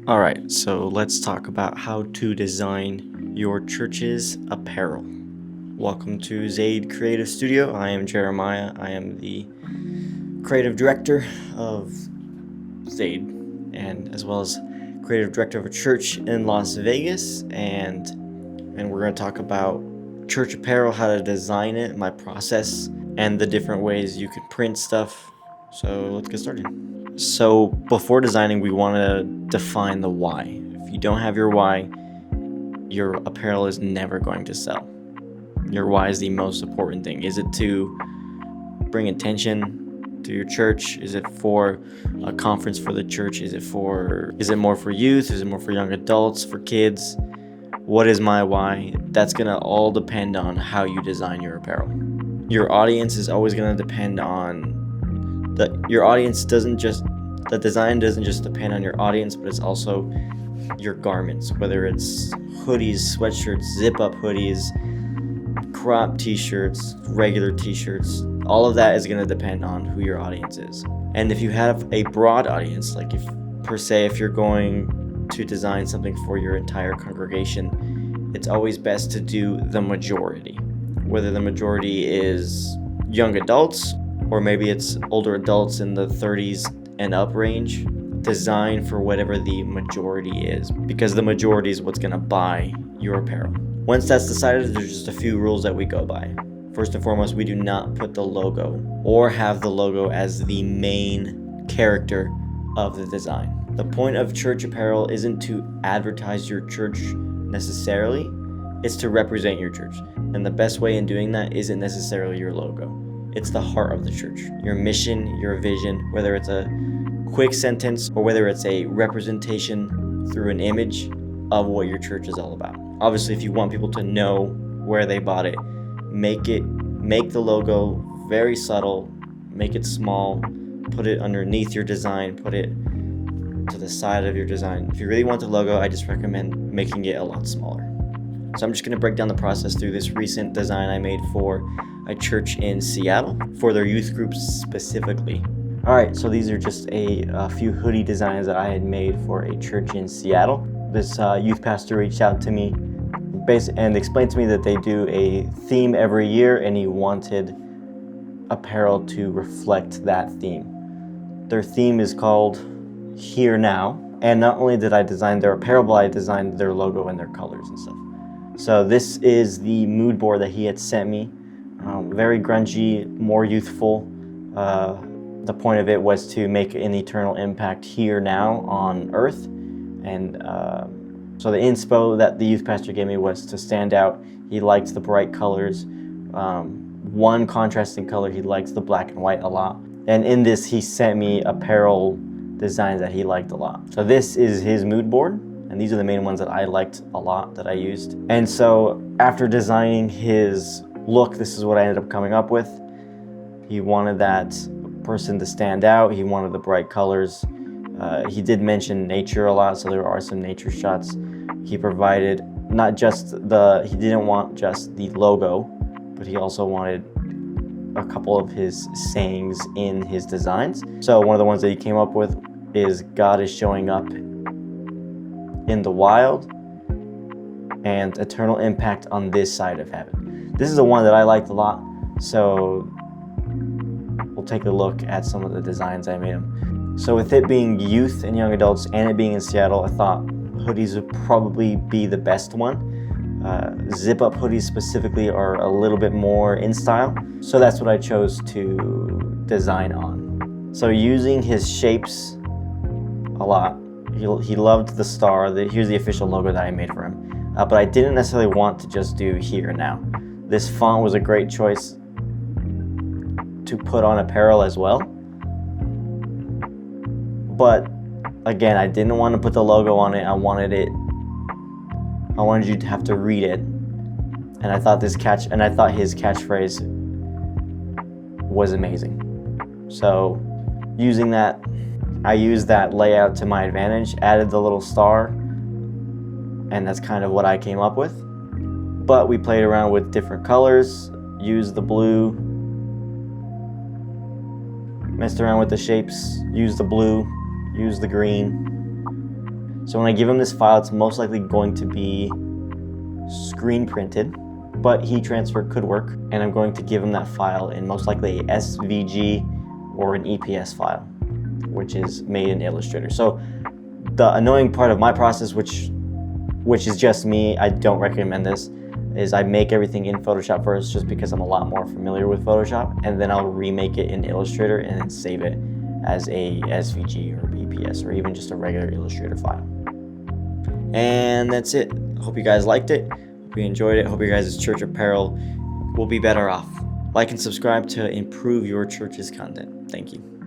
Alright, so let's talk about how to design your church's apparel. Welcome to Zaid Creative Studio. I am Jeremiah. I am the creative director of Zaid, and as well as creative director of a church in Las Vegas. And we're going to talk about church apparel, how to design it, my process, and the different ways you can print stuff. So let's get started. So before designing, we want to define the why. If you don't have your why, your apparel is never going to sell. Your why is the most important thing. Is it to bring attention to your church? Is it for a conference for the church? Is it more for youth? Is it more for young adults, for kids? What is my why? That's gonna all depend on how you design your apparel. Your audience is always gonna depend on the design doesn't just depend on your audience, but it's also your garments, whether it's hoodies, sweatshirts, zip-up hoodies, crop t-shirts, regular t-shirts. All of that is going to depend on who your audience is. And if you have a broad audience, like if you're going to design something for your entire congregation, it's always best to do the majority. Whether the majority is young adults, or maybe it's older adults in the 30s and up range, design for whatever the majority is, because the majority is what's going to buy your apparel. Once that's decided, there's just a few rules that we go by. First and foremost, we do not put the logo or have the logo as the main character of the design. The point of church apparel isn't to advertise your church necessarily, it's to represent your church. And the best way in doing that isn't necessarily your logo. It's the heart of the church, your mission, your vision, whether it's a quick sentence or whether it's a representation through an image of what your church is all about. Obviously, if you want people to know where they bought it, make the logo very subtle, make it small, put it underneath your design, put it to the side of your design. If you really want the logo, I just recommend making it a lot smaller. So I'm just going to break down the process through this recent design I made for a church in Seattle for their youth groups specifically. Alright, so these are just a few hoodie designs that I had made for a church in Seattle. This youth pastor reached out to me and explained to me that they do a theme every year, and he wanted apparel to reflect that theme. Their theme is called Here Now, and not only did I design their apparel, but I designed their logo and their colors and stuff. So this is the mood board that he had sent me. Very grungy, more youthful. The point of it was to make an eternal impact here now on earth. And so the inspo that the youth pastor gave me was to stand out. He liked the bright colors. One contrasting color, he likes the black and white a lot. And in this, he sent me apparel designs that he liked a lot. So this is his mood board, and these are the main ones that I liked a lot that I used. And so after designing his look, this is what I ended up coming up with. He wanted that person to stand out. He wanted the bright colors. He did mention nature a lot, so there are some nature shots. He provided he didn't want just the logo, but he also wanted a couple of his sayings in his designs. So one of the ones that he came up with is God is showing up in the wild and eternal impact on this side of heaven. This is the one that I liked a lot, so we'll take a look at some of the designs I made them. So with it being youth and young adults and it being in Seattle, I thought hoodies would probably be the best one. Zip-up hoodies specifically are a little bit more in style, so that's what I chose to design on. So using his shapes a lot, he loved the star. Here's the official logo that I made for him, but I didn't necessarily want to just do Here Now. This font was a great choice to put on apparel as well. But again, I didn't want to put the logo on it. I wanted you to have to read it. And I thought his catchphrase was amazing. So using that, I used that layout to my advantage, added the little star, and that's kind of what I came up with. But we played around with different colors, used the blue, messed around with the shapes, used the blue, used the green. So when I give him this file, it's most likely going to be screen printed, but heat transfer could work, and I'm going to give him that file in most likely a SVG or an EPS file, which is made in Illustrator. So the annoying part of my process, which is just me, I don't recommend this, is I make everything in Photoshop first, just because I'm a lot more familiar with Photoshop, and then I'll remake it in Illustrator and then save it as a SVG or EPS or even just a regular Illustrator file. And that's it. Hope you guys liked it. Hope you enjoyed it. Hope your guys' church apparel will be better off. Like and subscribe to improve your church's content. Thank you.